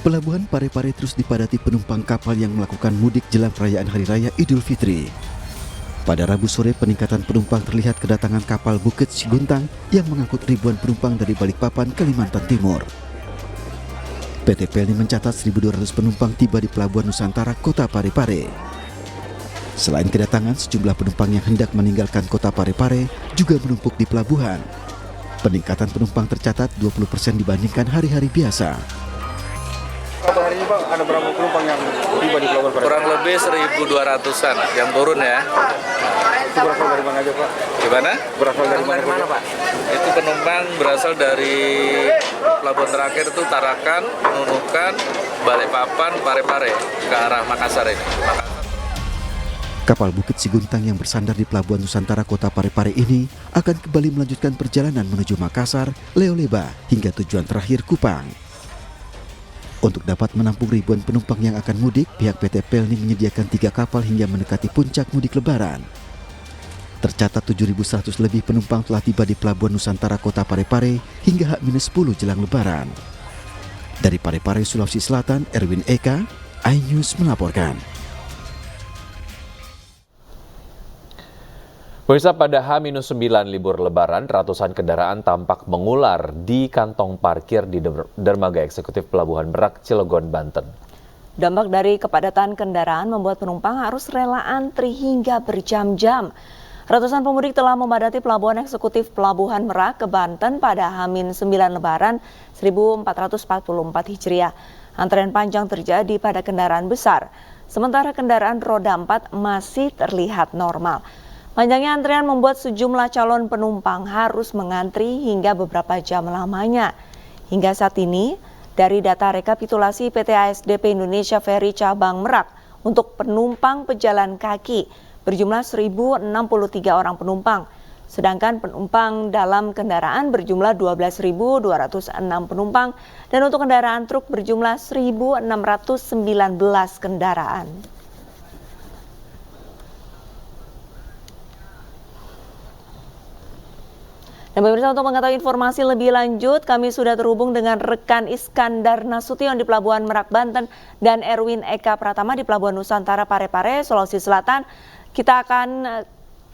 Pelabuhan Parepare terus dipadati penumpang kapal yang melakukan mudik jelang perayaan Hari Raya Idul Fitri. Pada Rabu sore, peningkatan penumpang terlihat kedatangan kapal Bukit Siguntang yang mengangkut ribuan penumpang dari Balikpapan, Kalimantan Timur. PT Pelni mencatat 1.200 penumpang tiba di Pelabuhan Nusantara Kota Parepare. Selain kedatangan, sejumlah penumpang yang hendak meninggalkan Kota Parepare juga menumpuk di pelabuhan. Peningkatan penumpang tercatat 20% dibandingkan hari-hari biasa. Pada hari ini Pak, ada berapa penumpang yang tiba di Pelabuhan Parepare? Kurang lebih 1.200-an yang turun ya. Itu berasal dari mana aja Pak? Gimana? Berasal dari mana Pak? Itu penumpang berasal dari pelabuhan terakhir itu Tarakan, Nunukan, Balikpapan, Parepare ke arah Makassar ini. Kapal Bukit Siguntang yang bersandar di Pelabuhan Nusantara Kota Parepare ini akan kembali melanjutkan perjalanan menuju Makassar, Leoleba, hingga tujuan terakhir Kupang. Untuk dapat menampung ribuan penumpang yang akan mudik, pihak PT Pelni menyediakan 3 kapal hingga mendekati puncak mudik Lebaran. Tercatat 7.100 lebih penumpang telah tiba di Pelabuhan Nusantara Kota Parepare hingga H-10 jelang Lebaran. Dari Parepare, Sulawesi Selatan, Erwin Eka, iNews melaporkan. Pemirsa, pada H-9 libur Lebaran, ratusan kendaraan tampak mengular di kantong parkir di Dermaga Eksekutif Pelabuhan Merak, Cilegon, Banten. Dampak dari kepadatan kendaraan membuat penumpang harus rela antri hingga berjam-jam. Ratusan pemudik telah memadati Pelabuhan Eksekutif Pelabuhan Merak ke Banten pada H-9 Lebaran 1444 Hijriah. Antrean panjang terjadi pada kendaraan besar, sementara kendaraan roda 4 masih terlihat normal. Panjangnya antrean membuat sejumlah calon penumpang harus mengantri hingga beberapa jam lamanya. Hingga saat ini, dari data rekapitulasi PT ASDP Indonesia Ferry Cabang Merak untuk penumpang pejalan kaki berjumlah 1.063 orang penumpang. Sedangkan penumpang dalam kendaraan berjumlah 12.206 penumpang dan untuk kendaraan truk berjumlah 1.619 kendaraan. Dan pemirsa, untuk mengetahui informasi lebih lanjut, kami sudah terhubung dengan rekan Iskandar Nasution di Pelabuhan Merak, Banten, dan Erwin Eka Pratama di Pelabuhan Nusantara Parepare, Sulawesi Selatan. Kita akan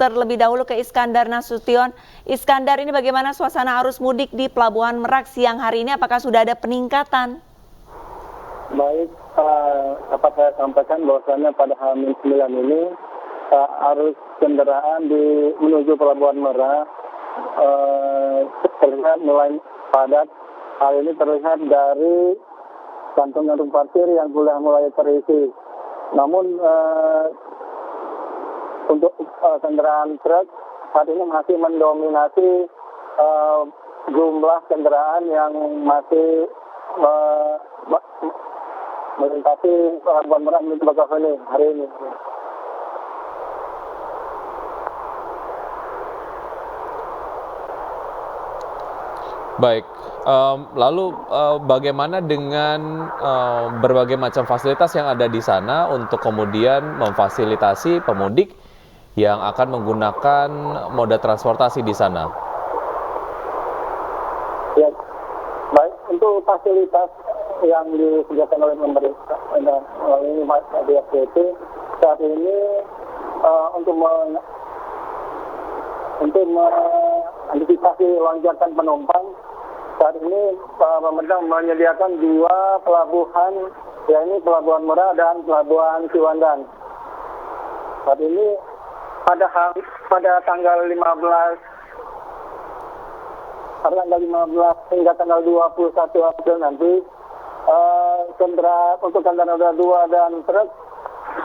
terlebih dahulu ke Iskandar Nasution. Iskandar, ini bagaimana suasana arus mudik di Pelabuhan Merak siang hari ini? Apakah sudah ada peningkatan? Baik, dapat saya sampaikan bahwasannya pada H-9 ini arus kendaraan menuju Pelabuhan Merak terlihat mulai padat. Hal ini terlihat dari kantung-kantung parkir yang sudah mulai terisi. Namun untuk kendaraan truk saat ini masih mendominasi jumlah kendaraan yang masih melintasi Pelabuhan Merak menuju Bakauheni hari ini. Baik, lalu bagaimana dengan berbagai macam fasilitas yang ada di sana untuk kemudian memfasilitasi pemudik yang akan menggunakan moda transportasi di sana? Ya, baik, untuk fasilitas yang disediakan oleh pemerintah melalui DFDP saat ini untuk mengantisipasi lonjakan penumpang, saat ini pemerintah menyediakan 2 pelabuhan, yaitu Pelabuhan Merak dan Pelabuhan Ciwandan. Saat ini pada tanggal 15 hingga tanggal 21 April nanti, untuk kendaraan roda 2 dan truk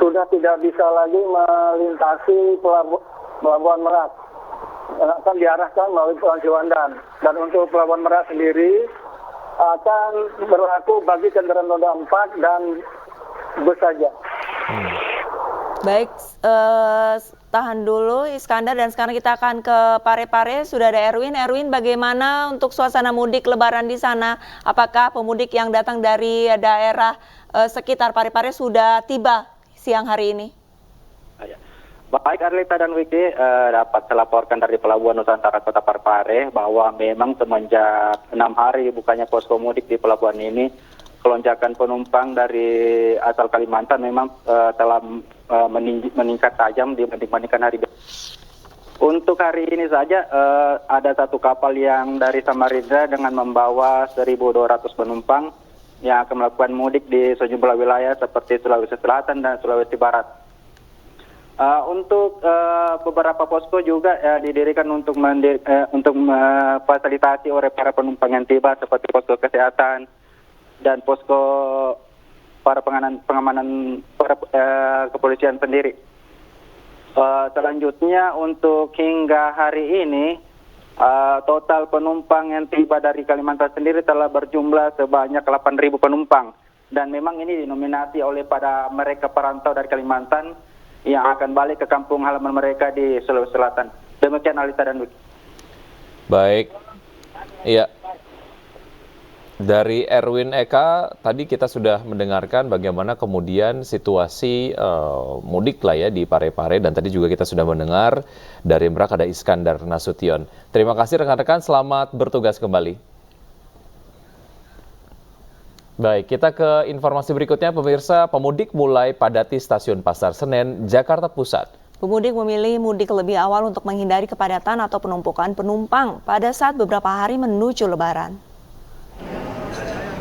sudah tidak bisa lagi melintasi Pelabuhan Merak, akan diarahkan melalui Pelabuhan Ciwandan. Dan untuk Pelabuhan Merak sendiri akan berlaku bagi kendaraan roda 4 dan bus saja. Baik, tahan dulu Iskandar, dan sekarang kita akan ke Parepare. Sudah ada Erwin. Erwin, bagaimana untuk suasana mudik Lebaran di sana? Apakah pemudik yang datang dari daerah sekitar Parepare sudah tiba siang hari ini? Baik, Arlita dan Wiki, dapat saya laporkan dari Pelabuhan Nusantara Kota Parepare bahwa memang semenjak 6 hari bukanya posko mudik di pelabuhan ini, lonjakan penumpang dari asal Kalimantan memang telah meningkat tajam dibandingkan hari biasa. Untuk hari ini saja ada satu kapal yang dari Samarinda dengan membawa 1.200 penumpang yang akan melakukan mudik di sejumlah wilayah seperti Sulawesi Selatan dan Sulawesi Barat. Untuk beberapa posko juga didirikan untuk memfasilitasi oleh para penumpang yang tiba seperti posko kesehatan dan posko para pengamanan para kepolisian sendiri. Selanjutnya untuk hingga hari ini total penumpang yang tiba dari Kalimantan sendiri telah berjumlah sebanyak 8.000 penumpang, dan memang ini dinominasi oleh pada mereka perantau dari Kalimantan yang akan balik ke kampung halaman mereka di Sulawesi Selatan. Demikian Alita dan Wiki. Baik, iya. Dari Erwin Eka, tadi kita sudah mendengarkan bagaimana kemudian situasi mudik lah ya di Parepare, dan tadi juga kita sudah mendengar dari Merak ada Iskandar Nasution. Terima kasih rekan-rekan, selamat bertugas kembali. Baik, kita ke informasi berikutnya pemirsa. Pemudik mulai padati stasiun Pasar Senen, Jakarta Pusat. Pemudik memilih mudik lebih awal untuk menghindari kepadatan atau penumpukan penumpang pada saat beberapa hari menuju Lebaran.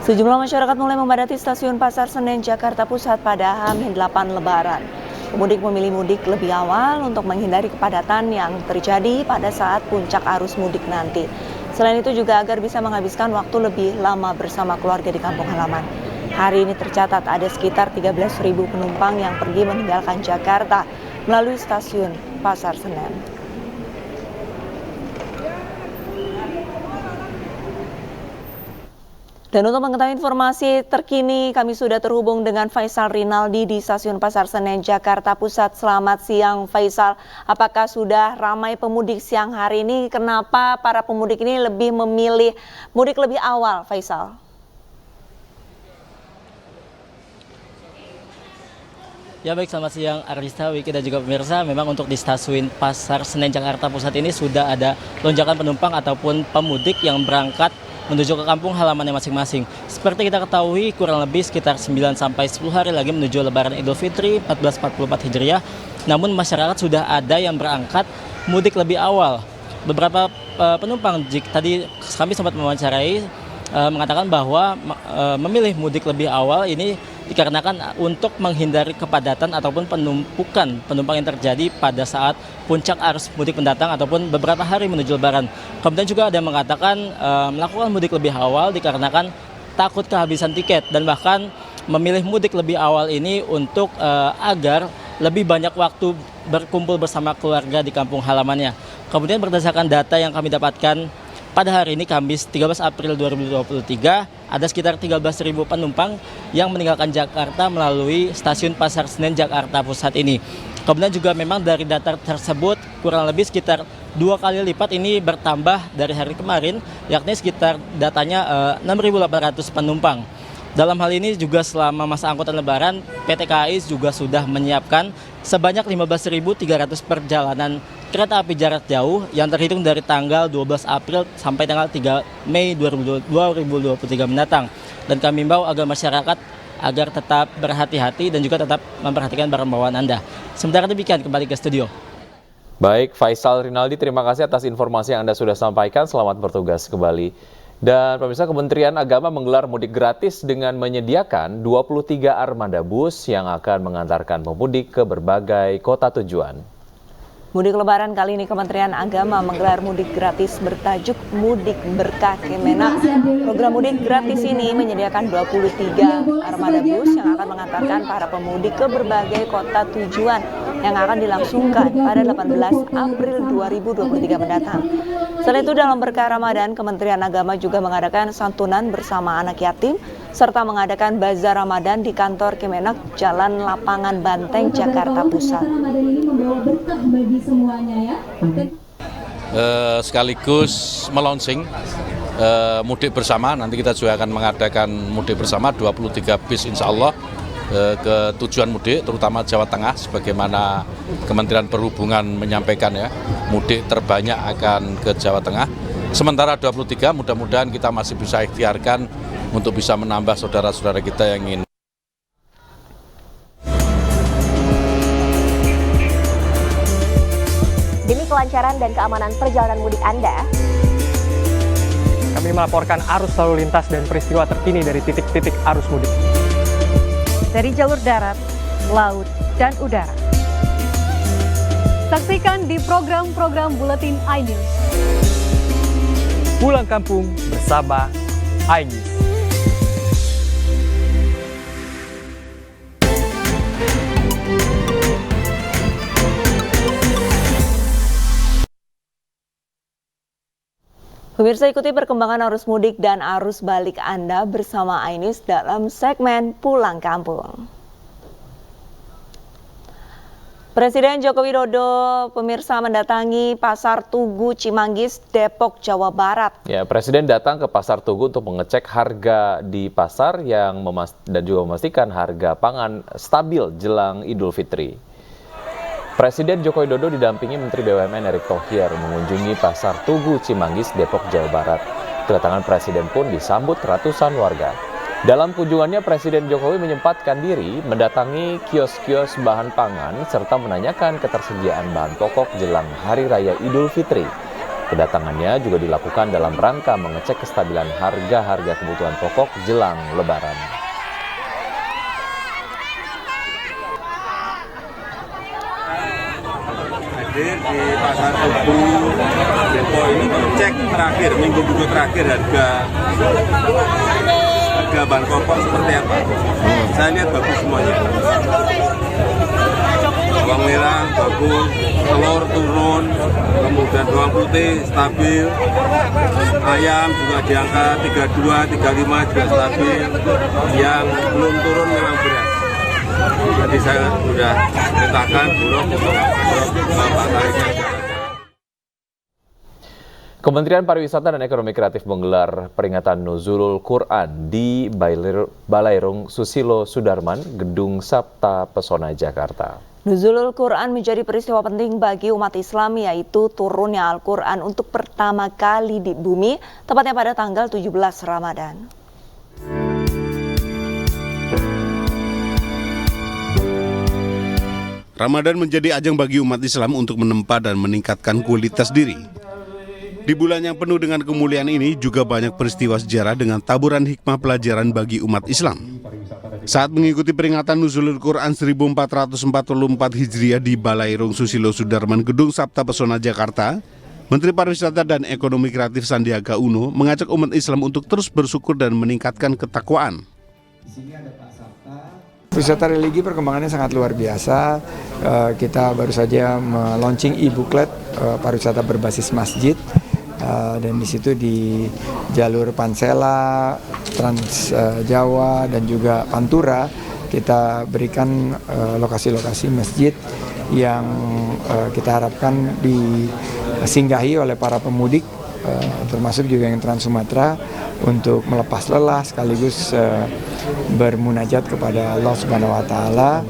Sejumlah masyarakat mulai memadati stasiun Pasar Senen, Jakarta Pusat pada H-8 Lebaran. Pemudik memilih mudik lebih awal untuk menghindari kepadatan yang terjadi pada saat puncak arus mudik nanti. Selain itu juga agar bisa menghabiskan waktu lebih lama bersama keluarga di kampung halaman. Hari ini tercatat ada sekitar 13.000 penumpang yang pergi meninggalkan Jakarta melalui stasiun Pasar Senen. Dan untuk mengetahui informasi terkini, kami sudah terhubung dengan Faisal Rinaldi di Stasiun Pasar Senen, Jakarta Pusat. Selamat siang, Faisal. Apakah sudah ramai pemudik siang hari ini? Kenapa para pemudik ini lebih memilih mudik lebih awal, Faisal? Ya baik, selamat siang Arista, Wiki dan juga pemirsa. Memang untuk di Stasiun Pasar Senen, Jakarta Pusat ini sudah ada lonjakan penumpang ataupun pemudik yang berangkat menuju ke kampung halamannya masing-masing. Seperti kita ketahui, kurang lebih sekitar 9-10 hari lagi menuju Lebaran Idul Fitri 1444 Hijriah. Namun masyarakat sudah ada yang berangkat mudik lebih awal. Beberapa penumpang tadi kami sempat mewawancarai mengatakan bahwa memilih mudik lebih awal ini dikarenakan untuk menghindari kepadatan ataupun penumpukan penumpang yang terjadi pada saat puncak arus mudik mendatang ataupun beberapa hari menuju Lebaran. Kemudian juga ada yang mengatakan melakukan mudik lebih awal dikarenakan takut kehabisan tiket, dan bahkan memilih mudik lebih awal ini untuk agar lebih banyak waktu berkumpul bersama keluarga di kampung halamannya. Kemudian berdasarkan data yang kami dapatkan pada hari ini Kamis 13 April 2023, ada sekitar 13.000 penumpang yang meninggalkan Jakarta melalui Stasiun Pasar Senen, Jakarta Pusat ini. Kemudian juga memang dari data tersebut kurang lebih sekitar 2 kali lipat ini bertambah dari hari kemarin, yakni sekitar datanya 6.800 penumpang. Dalam hal ini juga selama masa angkutan Lebaran, PT KAI juga sudah menyiapkan sebanyak 15.300 perjalanan kereta api jarak jauh yang terhitung dari tanggal 12 April sampai tanggal 3 Mei 2023 mendatang. Dan kami himbau agar masyarakat agar tetap berhati-hati dan juga tetap memperhatikan barang bawaan Anda. Sementara demikian, kembali ke studio. Baik, Faisal Rinaldi, terima kasih atas informasi yang Anda sudah sampaikan. Selamat bertugas kembali. Dan pemirsa, Kementerian Agama menggelar mudik gratis dengan menyediakan 23 armada bus yang akan mengantarkan pemudik ke berbagai kota tujuan. Mudik Lebaran kali ini Kementerian Agama menggelar mudik gratis bertajuk Mudik Berkah Kemenak. Program mudik gratis ini menyediakan 23 armada bus yang akan mengantarkan para pemudik ke berbagai kota tujuan yang akan dilangsungkan pada 18 April 2023 mendatang. Selain itu, dalam berkah Ramadan, Kementerian Agama juga mengadakan santunan bersama anak yatim serta mengadakan bazar Ramadan di kantor Kemenak Jalan Lapangan Banteng, Jakarta Pusat. Sekaligus melonsing mudik bersama. Nanti kita juga akan mengadakan mudik bersama 23 bis insya Allah ke tujuan mudik, terutama Jawa Tengah, sebagaimana Kementerian Perhubungan menyampaikan ya, mudik terbanyak akan ke Jawa Tengah. Sementara 23 mudah-mudahan kita masih bisa ikhtiarkan untuk bisa menambah saudara-saudara kita yang ingin. Demi kelancaran dan keamanan perjalanan mudik Anda, kami melaporkan arus lalu lintas dan peristiwa terkini dari titik-titik arus mudik. Dari jalur darat, laut, dan udara. Saksikan di program-program Buletin iNews. Pulang kampung bersama iNews. Pemirsa, ikuti perkembangan arus mudik dan arus balik Anda bersama iNews dalam segmen Pulang Kampung. Presiden Joko Widodo, pemirsa, mendatangi Pasar Tugu Cimanggis, Depok, Jawa Barat. Ya, Presiden datang ke Pasar Tugu untuk mengecek harga di pasar dan juga memastikan harga pangan stabil jelang Idul Fitri. Presiden Joko Widodo didampingi Menteri BUMN Erick Thohir mengunjungi Pasar Tugu Cimanggis, Depok, Jawa Barat. Kedatangan Presiden pun disambut ratusan warga. Dalam kunjungannya, Presiden Jokowi menyempatkan diri mendatangi kios-kios bahan pangan serta menanyakan ketersediaan bahan pokok jelang Hari Raya Idul Fitri. Kedatangannya juga dilakukan dalam rangka mengecek kestabilan harga-harga kebutuhan pokok jelang Lebaran. Di Pasar Tugu Depok ini cek terakhir, minggu terakhir harga bahan pokok seperti apa. Saya lihat bagus semuanya. Bawang merah bagus, telur turun, kemudian bawang putih stabil, ayam juga di angka 32, 35 juga stabil. Yang belum turun memang beras. Tadi saya sudah perintahkan Bulog untuk Bapak tarifnya. Kementerian Pariwisata dan Ekonomi Kreatif menggelar peringatan Nuzulul Quran di Balairung Susilo Sudarman, Gedung Sabta Pesona, Jakarta. Nuzulul Quran menjadi peristiwa penting bagi umat Islam, yaitu turunnya Al-Quran untuk pertama kali di bumi, tepatnya pada tanggal 17 Ramadan. Ramadan menjadi ajang bagi umat Islam untuk menempa dan meningkatkan kualitas diri. Di bulan yang penuh dengan kemuliaan ini juga banyak peristiwa sejarah dengan taburan hikmah pelajaran bagi umat Islam. Saat mengikuti peringatan Nuzulul Quran 1444 Hijriah di Balairung Susilo Sudarman, Gedung Sabta Pesona, Jakarta, Menteri Pariwisata dan Ekonomi Kreatif Sandiaga Uno mengajak umat Islam untuk terus bersyukur dan meningkatkan ketakwaan. Wisata religi perkembangannya sangat luar biasa. Kita baru saja launching e-booklet pariwisata berbasis masjid, dan di situ di jalur Pansela, Trans Jawa dan juga Pantura kita berikan lokasi-lokasi masjid yang kita harapkan disinggahi oleh para pemudik, termasuk juga yang Trans Sumatera, untuk melepas lelah sekaligus bermunajat kepada Allah Subhanahu wa taala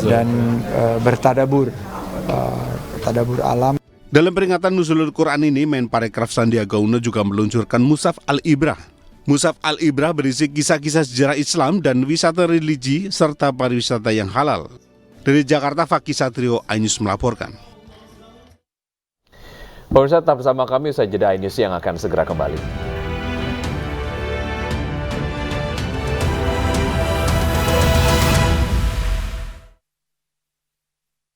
dan bertadabur alam. Dalam peringatan Nuzulul Quran ini, Menparekraf Sandiaga Uno juga meluncurkan Mushaf Al-Ibrah. Mushaf Al-Ibrah berisi kisah-kisah sejarah Islam dan wisata religi serta pariwisata yang halal. Dari Jakarta, Fakih Satrio, iNews melaporkan. Pemirsa, tetap bersama kami, usai jeda iNews yang akan segera kembali.